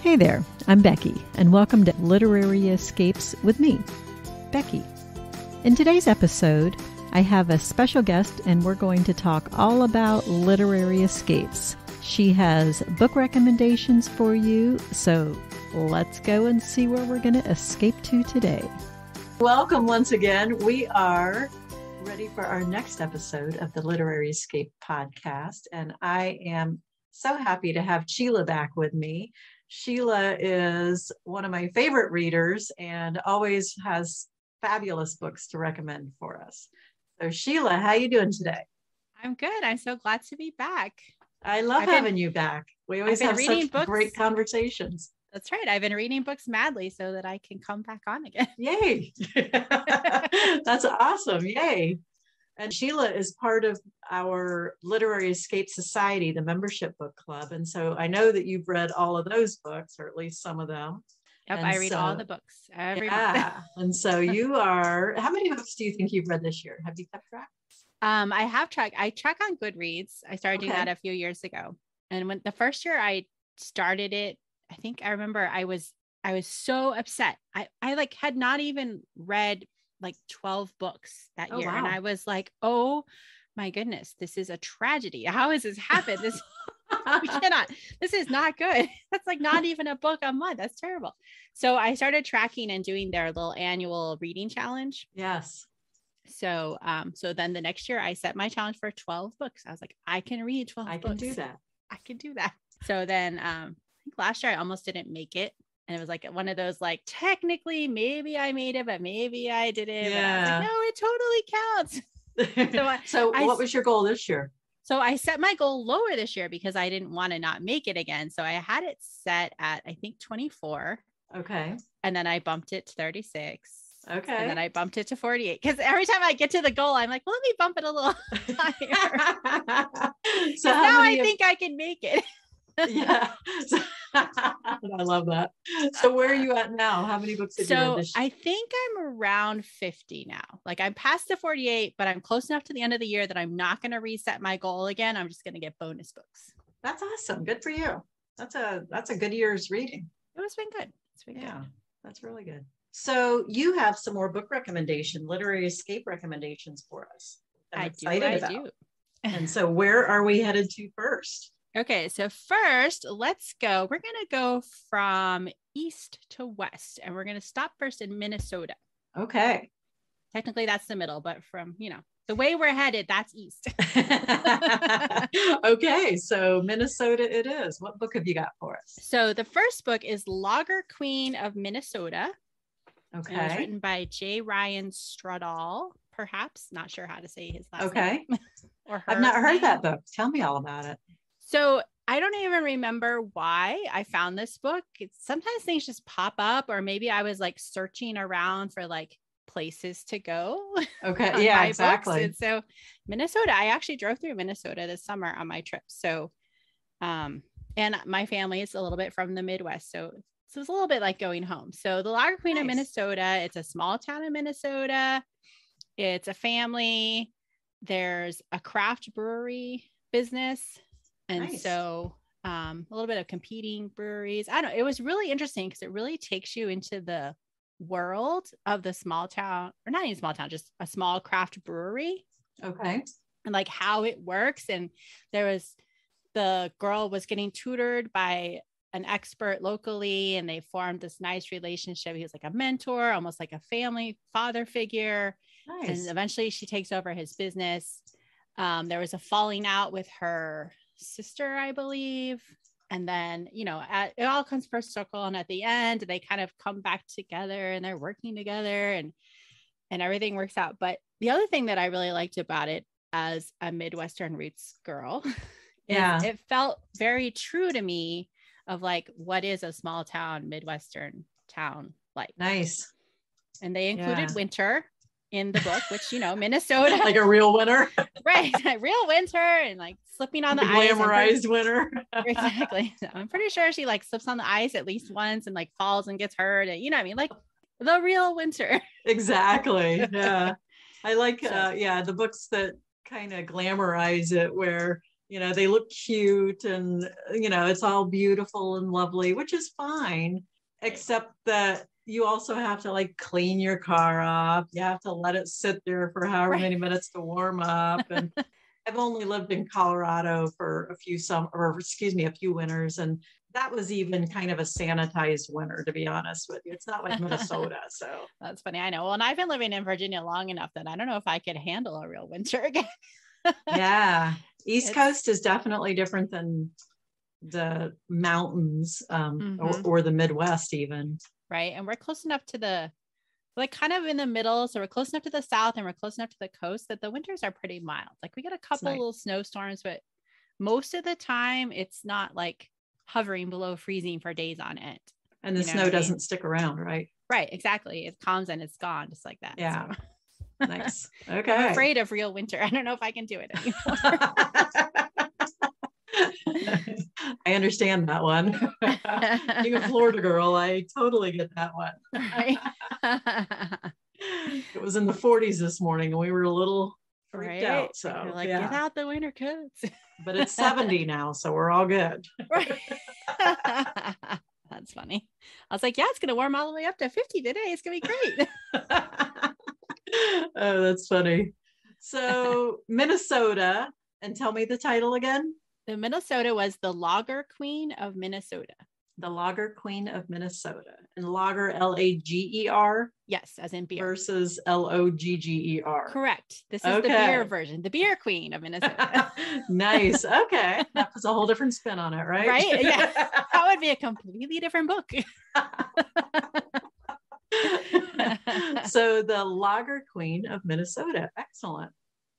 Hey there, I'm Becky, and welcome to Literary Escapes with me, Becky. In today's episode, I have a special guest, and we're going to talk all about literary escapes. She has book recommendations for you, so let's go and see where we're going to escape to today. Welcome once again. We are ready for our next episode of the Literary Escape podcast, and I am so happy to have Sheila back with me. Sheila is one of my favorite readers and always has fabulous books to recommend for us. So Sheila, how are you doing today? I'm good. I'm so glad to be back. I love having you back. We always have such great conversations. That's right. I've been reading books madly so that I can come back on again. Yay. That's awesome. Yay. And Sheila is part of our Literary Escape Society, the membership book club. And so I know that you've read all of those books, or at least some of them. Yep, I read all the books every month. And so you are, how many books do you think you've read this year? Have you kept track? I have track. I track on Goodreads. I started doing that a few years ago. And when the first year I started it, I think I remember I was so upset. I had not even read 12 books that year. Wow. And I was like, oh my goodness, this is a tragedy. How has this happened? This is not good. That's not even a book a month. That's terrible. So I started tracking and doing their little annual reading challenge. Yes. So then the next year I set my challenge for 12 books. I was like, I can read 12 books. I can do that. So then, I think last year I almost didn't make it. And it was one of those, technically, maybe I made it, but maybe I didn't. Yeah. And I was no, it totally counts. So what was your goal this year? So I set my goal lower this year because I didn't want to not make it again. So I had it set at, I think, 24. Okay. And then I bumped it to 36. Okay. And then I bumped it to 48. Because every time I get to the goal, I'm like, well, let me bump it a little higher. So now I think I can make it. Yeah. I love that. So where are you at now? How many books have you read this year? I think I'm around 50 now. I'm past the 48, but I'm close enough to the end of the year that I'm not going to reset my goal again. I'm just going to get bonus books. That's awesome. Good for you. That's a good year's reading. It's been good. Yeah, that's really good. So you have some more book literary escape recommendations for us. I'm excited about. And so where are we headed to first? Okay, so first, let's go. We're going to go from east to west, and we're going to stop first in Minnesota. Okay. Technically, that's the middle, but from, the way we're headed, that's east. Okay, so Minnesota it is. What book have you got for us? So the first book is Lager Queen of Minnesota. Okay. It was written by J. Ryan Strudal, perhaps. Not sure how to say his last name. Or I've not heard that book. Tell me all about it. So I don't even remember why I found this book. Sometimes things just pop up, or maybe I was searching around for places to go. Okay. Yeah, exactly. And so Minnesota, I actually drove through Minnesota this summer on my trip. So, and my family is a little bit from the Midwest. So it's a little bit like going home. So the Lager Queen of Minnesota, it's a small town in Minnesota. It's a family. There's a craft brewery business. And so a little bit of competing breweries. I don't know. It was really interesting because it really takes you into the world of the small town, or not even small town, just a small craft brewery. Okay. And how it works. And the girl was getting tutored by an expert locally, and they formed this nice relationship. He was like a mentor, almost like a family father figure. Nice. And eventually she takes over his business. There was a falling out with her sister, I believe. And then, it all comes full circle. And at the end, they kind of come back together and they're working together and everything works out. But the other thing that I really liked about it as a Midwestern roots girl is it felt very true to me of what is a small town, Midwestern town like. Nice. And they included winter in the book, which, Minnesota, like a real winter, right? Real winter and slipping on the ice. Glamorized winter. Exactly. So I'm pretty sure she slips on the ice at least once and falls and gets hurt. And, the real winter. Exactly. Yeah. I like, the books that kind of glamorize it where, they look cute and, it's all beautiful and lovely, which is fine, except that you also have to like clean your car up. You have to let it sit there for however many minutes to warm up. And I've only lived in Colorado for a few winters. And that was even kind of a sanitized winter, to be honest with you. It's not like Minnesota. So that's funny. I know. Well, and I've been living in Virginia long enough that I don't know if I could handle a real winter again. Yeah. East Coast is definitely different than the mountains, or the Midwest even. Right. And we're close enough to kind of in the middle. So we're close enough to the south and we're close enough to the coast that the winters are pretty mild. Like we get a couple little snowstorms, but most of the time it's not like hovering below freezing for days on end. And the snow doesn't stick around, right? Right. Exactly. It comes and it's gone just like that. Yeah. So. Nice. Okay. I'm afraid of real winter. I don't know if I can do it anymore. I understand that one. Being a Florida girl, I totally get that one. Right. It was in the 40s this morning and we were a little freaked out. So you're like, get out the winter coats. But it's 70 now, so we're all good. Right. That's funny. I was like, yeah, it's going to warm all the way up to 50 today. It's going to be great. Oh, that's funny. So Minnesota, and tell me the title again. The Minnesota was the Lager Queen of Minnesota. The Lager Queen of Minnesota. And lager, Lager. Yes, as in beer. Versus Logger. Correct. This is the beer version. The Beer Queen of Minnesota. Nice. Okay. That puts a whole different spin on it, right? Right? Yeah. That would be a completely different book. So the Lager Queen of Minnesota. Excellent.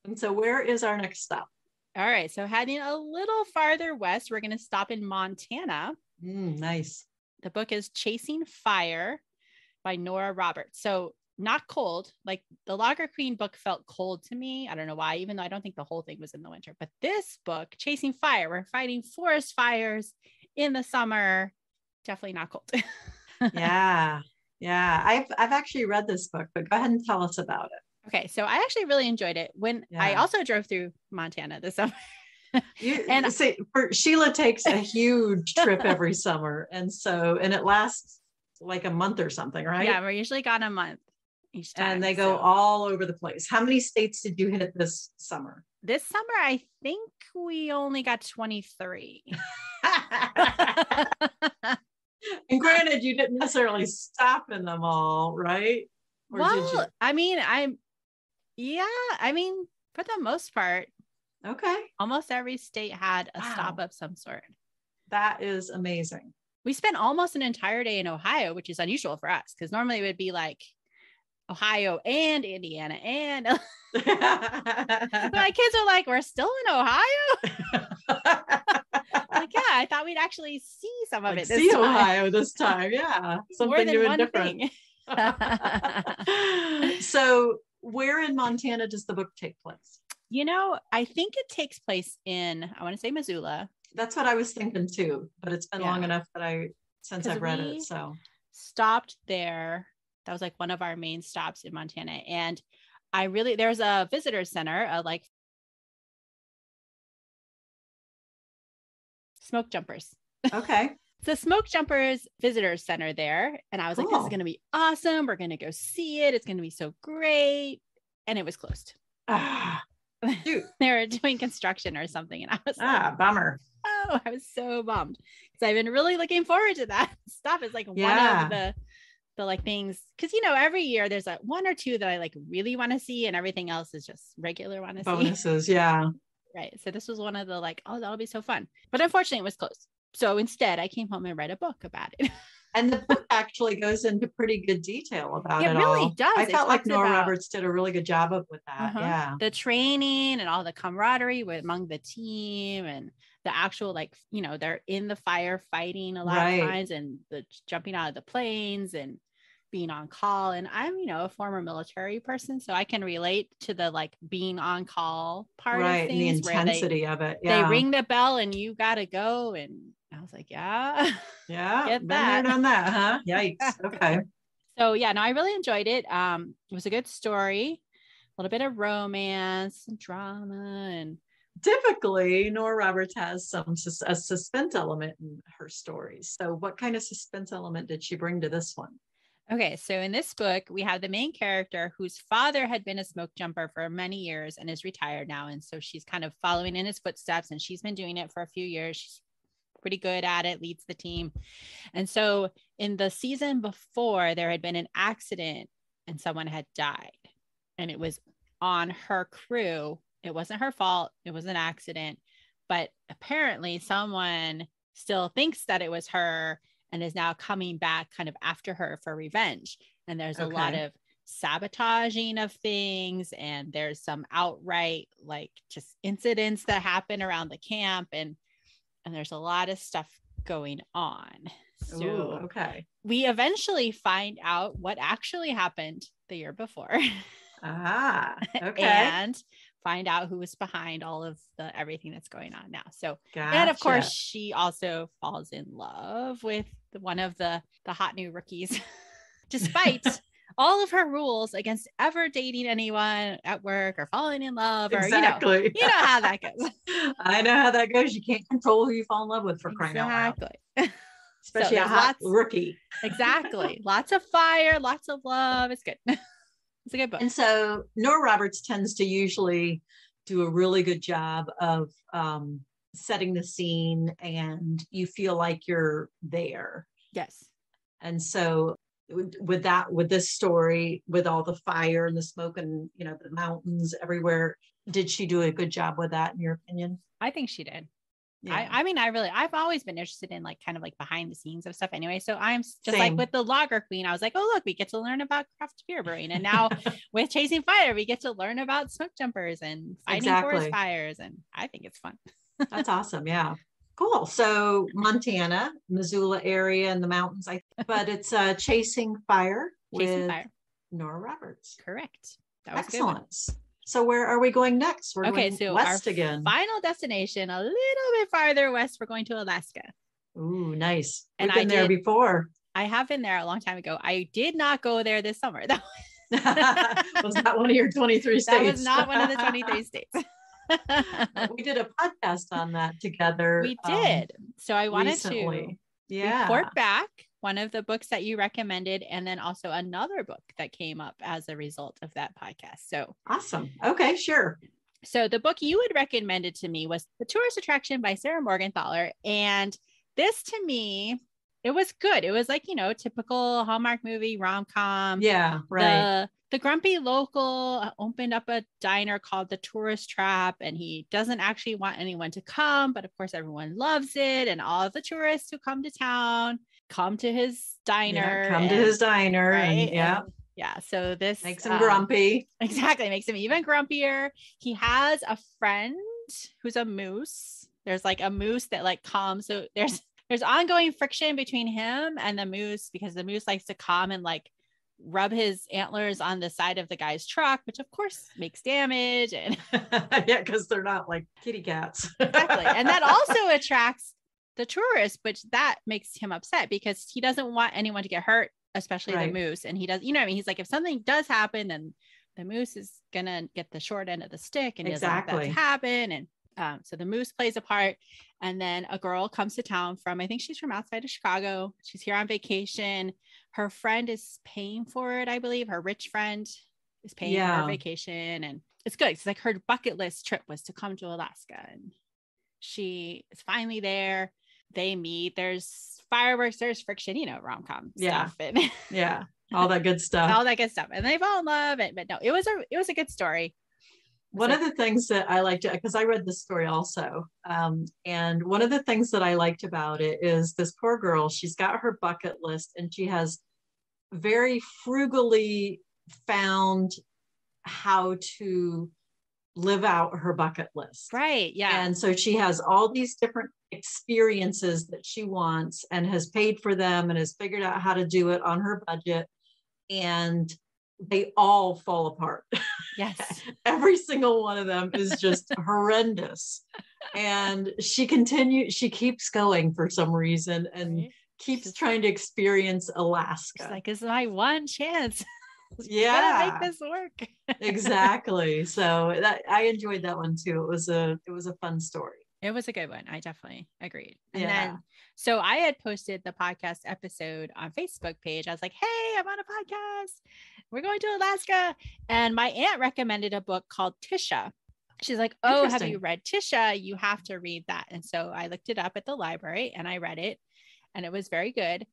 And so where is our next stop? All right. So heading a little farther west, we're going to stop in Montana. Nice. The book is Chasing Fire by Nora Roberts. So not cold. Like the Lager Queen book felt cold to me. I don't know why, even though I don't think the whole thing was in the winter. But this book, Chasing Fire, we're fighting forest fires in the summer. Definitely not cold. Yeah. I've actually read this book, but go ahead and tell us about it. Okay, so I actually really enjoyed it. I also drove through Montana this summer. And Sheila takes a huge trip every summer, and it lasts like a month or something, right? Yeah, we're usually gone a month each time. And they go all over the place. How many states did you hit this summer? This summer, I think we only got 23. And granted, you didn't necessarily stop in them all, right? Or well, I mean, for the most part, okay. Almost every state had a stop of some sort. That is amazing. We spent almost an entire day in Ohio, which is unusual for us because normally it would be like Ohio and Indiana and my kids are like, we're still in Ohio. Like, yeah, I thought we'd actually see some of it. See Ohio this time. Yeah. Something new and different. So where in Montana does the book take place? I think it takes place in, I want to say Missoula. That's what I was thinking too, but it's been long enough that since I've read it. So stopped there. That was like one of our main stops in Montana. And there's a visitor center, like smoke jumpers. Okay. The Smoke Jumpers Visitor Center there. And I was like, this is going to be awesome. We're going to go see it. It's going to be so great. And it was closed. They were doing construction or something. And I was like, bummer. Oh, I was so bummed because I've been really looking forward to that stuff. It's like one of the like things. Cause every year there's one or two that I like really want to see and everything else is just regular want to see. Bonuses. Yeah. Right. So this was one of the like, oh, that'll be so fun. But unfortunately it was closed. So instead, I came home and read a book about it. And the book actually goes into pretty good detail about it. It really does. I felt like Nora Roberts did a really good job with that. Yeah. The training and all the camaraderie among the team and the actual, they're in the fire fighting a lot of times and the jumping out of the planes and being on call. And I'm, a former military person, so I can relate to the being on call part of things. And the intensity of it. Yeah. They ring the bell and you got to go. And I was like, yeah, been there, done that, huh? Yikes. Okay. So yeah, no, I really enjoyed it. It was a good story, a little bit of romance and drama and typically Nora Roberts has a suspense element in her stories. So what kind of suspense element did she bring to this one? Okay, so in this book, we have the main character whose father had been a smoke jumper for many years and is retired now. And so she's kind of following in his footsteps, and she's been doing it for a few years. She's pretty good at it, leads the team. And so in the season before, there had been an accident and someone had died, and it was on her crew. It wasn't her fault. It was an accident, but apparently someone still thinks that it was her and is now coming back kind of after her for revenge. And there's a lot of sabotaging of things, and there's some outright like just incidents that happen around the camp, and there's a lot of stuff going on. So Ooh, we eventually find out what actually happened the year before. And find out who was behind all of the everything that's going on now. So, and of course, she also falls in love with one of the hot new rookies, despite all of her rules against ever dating anyone at work or falling in love, or you know how that goes. I know how that goes. You can't control who you fall in love with, for crying out loud. Especially a hot rookie. Exactly. Lots of fire, lots of love. It's good. It's a good book. And so Nora Roberts tends to usually do a really good job of setting the scene, and you feel like you're there. Yes. And so with this story, with all the fire and the smoke and, you know, the mountains everywhere, did she do a good job with that, in your opinion? I think she did. Yeah. I mean, I've always been interested in like kind of like behind the scenes of stuff anyway. So I'm just like with the Lager Queen, I was like, oh, look, we get to learn about craft beer brewing. And now with Chasing Fire, we get to learn about smoke jumpers and fighting forest fires. And I think it's fun. That's awesome. Yeah. Cool. So Montana, Missoula area and the mountains, but it's Chasing Fire with Nora Roberts. Correct. That was excellent. Good. So where are we going next? We're going west again. Final destination, a little bit farther west. We're going to Alaska. Ooh, nice. We've been there before. I have been there a long time ago. I did not go there this summer. That was not one of your 23 states. That was not one of the 23 states. We did a podcast on that together. We did. So I wanted recently. to report back one of the books that you recommended, and then also another book that came up as a result of that podcast. So awesome. Okay, sure. So the book you had recommended to me was The Tourist Attraction by Sarah Morganthaler. And this, to me, it was good. It was like, you know, typical Hallmark movie, rom-com. Yeah, right. The grumpy local opened up a diner called The Tourist Trap, and he doesn't actually want anyone to come, but of course everyone loves it. And all of the tourists who come to town come to his diner. Right? Yeah. So this makes him grumpy. Exactly. Makes him even grumpier. He has a friend who's a moose. There's like a moose that like comes. So there's ongoing friction between him and the moose, because the moose likes to come and like rub his antlers on the side of the guy's truck, which of course makes damage. And yeah, because they're not like kitty cats. Exactly. And that also attracts the tourist, which that makes him upset because he doesn't want anyone to get hurt, especially the moose. And he does, you know what I mean? He's like, if something does happen, then the moose is gonna get the short end of the stick, and he doesn't want that to happen. And so the moose plays a part. And then a girl comes to town from, I think she's from outside of Chicago. She's here on vacation. Her friend is paying for it, I believe. Her rich friend is paying for her vacation. And it's good. It's like her bucket list trip was to come to Alaska. And she is finally there. They meet. There's fireworks. There's friction, you know, rom-com stuff. And all that good stuff. And they fall in love. But no, it was a good story. One of the things that I liked, because I read this story also, and one of the things that I liked about it is this poor girl, she's got her bucket list, and she has very frugally found how to live out her bucket list. Right. Yeah. And so she has all these different experiences that she wants and has paid for them and has figured out how to do it on her budget. And they all fall apart. Yes. Every single one of them is just horrendous. And she keeps going for some reason and keeps trying to experience Alaska. She's like, this is my one chance. Yeah, make this work. exactly. So that I enjoyed that one too. It was a fun story. It was a good one. I definitely agreed. And Yeah. then, so I had posted the podcast episode on Facebook page. I was like, hey, I'm on a podcast. We're going to Alaska. And my aunt recommended a book called Tisha. She's like, oh, have you read Tisha? You have to read that. And so I looked it up at the library and I read it and it was very good.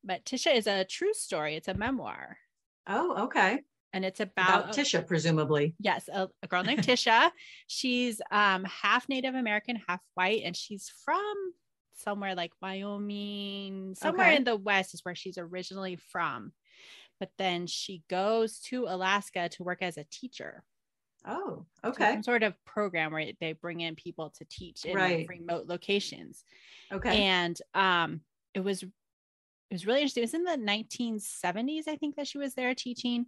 But Tisha is a true story. It's a memoir. Oh, okay. And it's about Tisha, presumably. Yes, a girl named Tisha. She's half Native American, half white, and she's from somewhere like Wyoming, somewhere in the West is where she's originally from. But then she goes to Alaska to work as a teacher. Oh, okay. Some sort of program where they bring in people to teach in remote locations. Okay. And it was really interesting. It was in the 1970s, I think, that she was there teaching.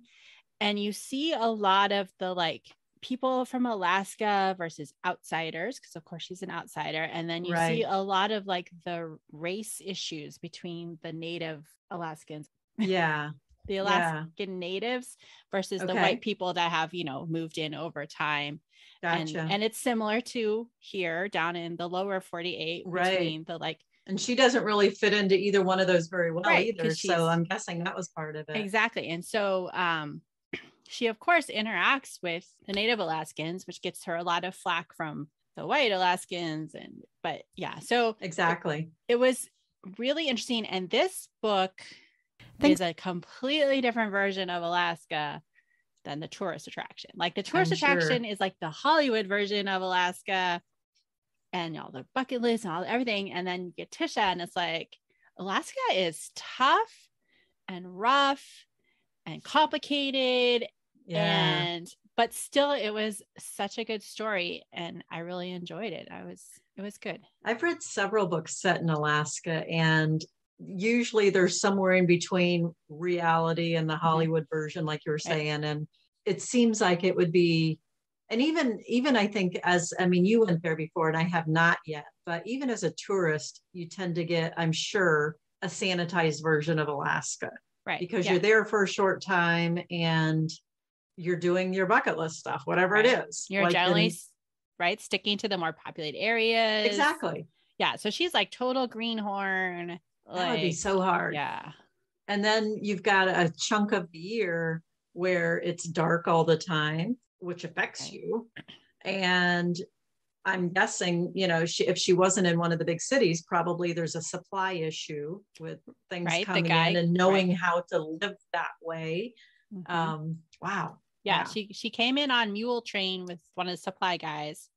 And you see a lot of the like people from Alaska versus outsiders, because of course she's an outsider. And then you see a lot of like the race issues between the Native Alaskans. Yeah. The Alaskan natives versus the white people that have, moved in over time. Gotcha. And it's similar to here down in the lower 48 between the like. And she doesn't really fit into either one of those very well either. So I'm guessing that was part of it. Exactly. And so she, of course, interacts with the Native Alaskans, which gets her a lot of flack from the white Alaskans. But so exactly. It was really interesting. And this book is a completely different version of Alaska than the tourist attraction. Like the tourist attraction is like the Hollywood version of Alaska and all the bucket lists and everything. And then you get Tisha and it's like, Alaska is tough and rough and complicated. But still it was such a good story and I really enjoyed it. It was good. I've read several books set in Alaska and usually there's somewhere in between reality and the Hollywood version, like you were saying. And it seems like it would be, and even I think you went there before and I have not yet, but even as a tourist, you tend to get, I'm sure, a sanitized version of Alaska. Right. Because you're there for a short time and you're doing your bucket list stuff, whatever it is. You're like generally sticking to the more populated areas. Exactly. Yeah. So she's like total greenhorn. That would be so hard. Yeah. And then you've got a chunk of the year where it's dark all the time, which affects you. And I'm guessing, if she wasn't in one of the big cities, probably there's a supply issue with things coming in and knowing how to live that way. Wow. Yeah. She came in on mule train with one of the supply guys.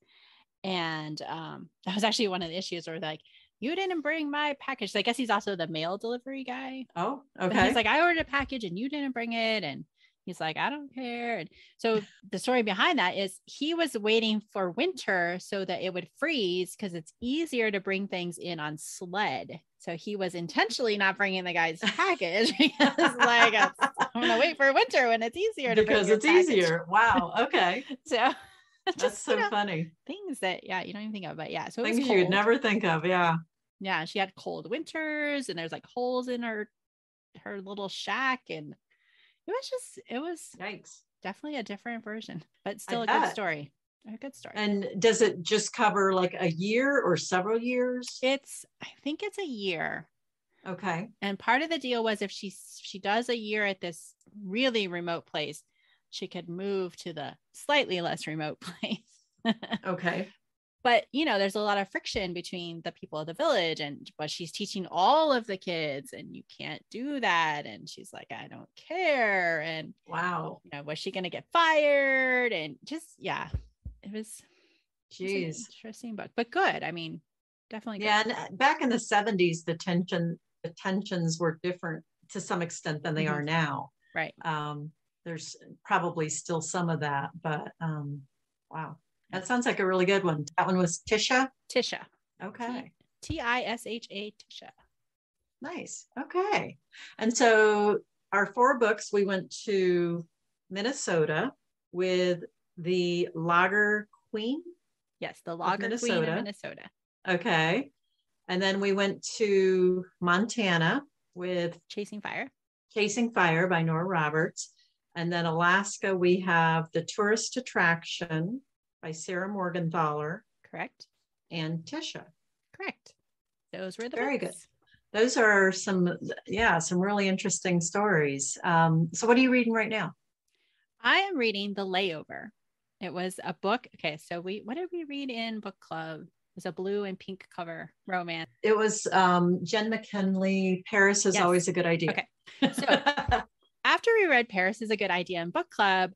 And that was actually one of the issues where like, you didn't bring my package. So I guess he's also the mail delivery guy. Oh, okay. But he's like, I ordered a package and you didn't bring it. And he's like, I don't care. And so the story behind that is he was waiting for winter so that it would freeze because it's easier to bring things in on sled. So he was intentionally not bringing the guy's package because like, I'm going to wait for winter when it's easier to bring your package. Easier. Wow. Okay. So that's so funny. Things that, you don't even think of, but so things you would never think of. Yeah. Yeah. She had cold winters and there's like holes in her little shack. And it was yikes. Definitely a different version, but still a good story. A good story. And does it just cover like a year or several years? I think it's a year. Okay. And part of the deal was if she does a year at this really remote place, she could move to the slightly less remote place. Okay. But, there's a lot of friction between the people of the village but she's teaching all of the kids and you can't do that. And she's like, I don't care. And wow. Was she going to get fired? And just, it was an interesting book, but good. I mean, definitely good. Yeah. And back in the 70s, the tensions were different to some extent than they are now. Right. There's probably still some of that, but wow. That sounds like a really good one. That one was Tisha? Tisha. Okay. Tisha. Tisha. Nice. Okay. And so our 4 books, we went to Minnesota with the Lager Queen. Yes, the Lager Queen of Minnesota. Okay. And then we went to Montana with Chasing Fire by Nora Roberts. And then Alaska, we have The Tourist Attraction by Sarah Morganthaler. Correct. And Tisha. Correct. Those were the Very books. Good. Those are some really interesting stories. So what are you reading right now? I am reading The Layover. It was a book. Okay, so what did we read in book club? It was a blue and pink cover romance. It was Jen McKinley. Paris is always a good idea. Okay. So after we read Paris is a Good Idea in book club,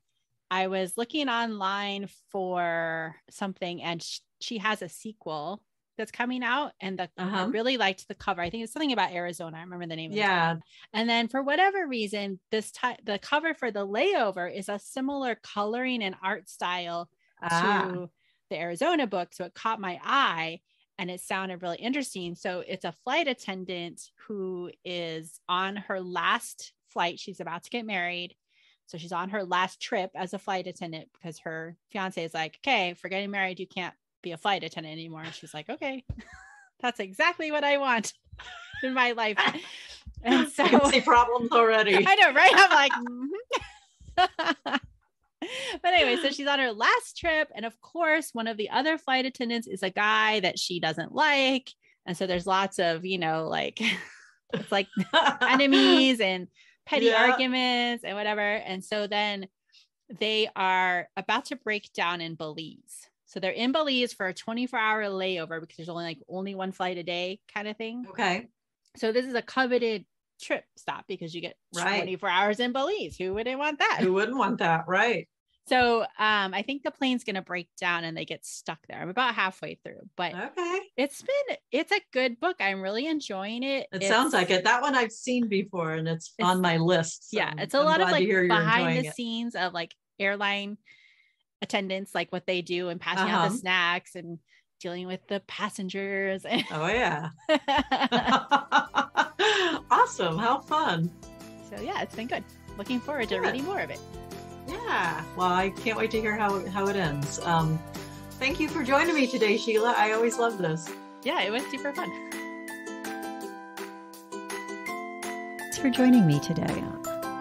I was looking online for something, and she has a sequel that's coming out, and I really liked the cover. I think it's something about Arizona. I remember the name of it. Yeah. And then for whatever reason, the cover for The Layover is a similar coloring and art style to the Arizona book. So it caught my eye and it sounded really interesting. So it's a flight attendant who is on her last flight. She's about to get married. So she's on her last trip as a flight attendant because her fiance is like, okay, for getting married, you can't be a flight attendant anymore. And she's like, okay, that's exactly what I want in my life. And so I can see problems already. I know, right? I'm like, But anyway, so she's on her last trip. And of course, one of the other flight attendants is a guy that she doesn't like. And so there's lots of, like, it's like enemies and petty arguments and whatever. And so then they are about to break down in Belize. So they're in Belize for a 24-hour layover because there's only one flight a day kind of thing. Okay. So this is a coveted trip stop because you get 24 hours in Belize. Who wouldn't want that? Who wouldn't want that? Right. So I think the plane's going to break down and they get stuck there. I'm about halfway through, but it's a good book. I'm really enjoying it. It sounds like it. That one I've seen before and it's on my list. So it's a lot of like behind the scenes of like airline attendants, like what they do and passing out the snacks and dealing with the passengers. Oh yeah. Awesome. How fun. So yeah, it's been good. Looking forward to reading more of it. Yeah. Well, I can't wait to hear how it ends. Thank you for joining me today, Sheila. I always love this. Yeah, it was super fun. Thanks for joining me today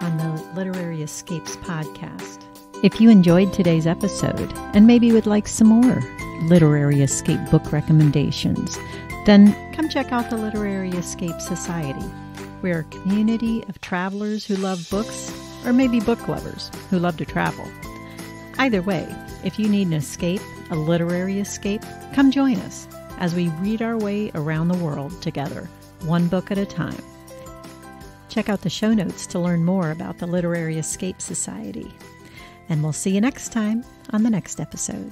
on the Literary Escapes podcast. If you enjoyed today's episode and maybe would like some more Literary Escape book recommendations, then come check out the Literary Escape Society. We're a community of travelers who love books, or maybe book lovers who love to travel. Either way, if you need an escape, a literary escape, come join us as we read our way around the world together, one book at a time. Check out the show notes to learn more about the Literary Escape Society. And we'll see you next time on the next episode.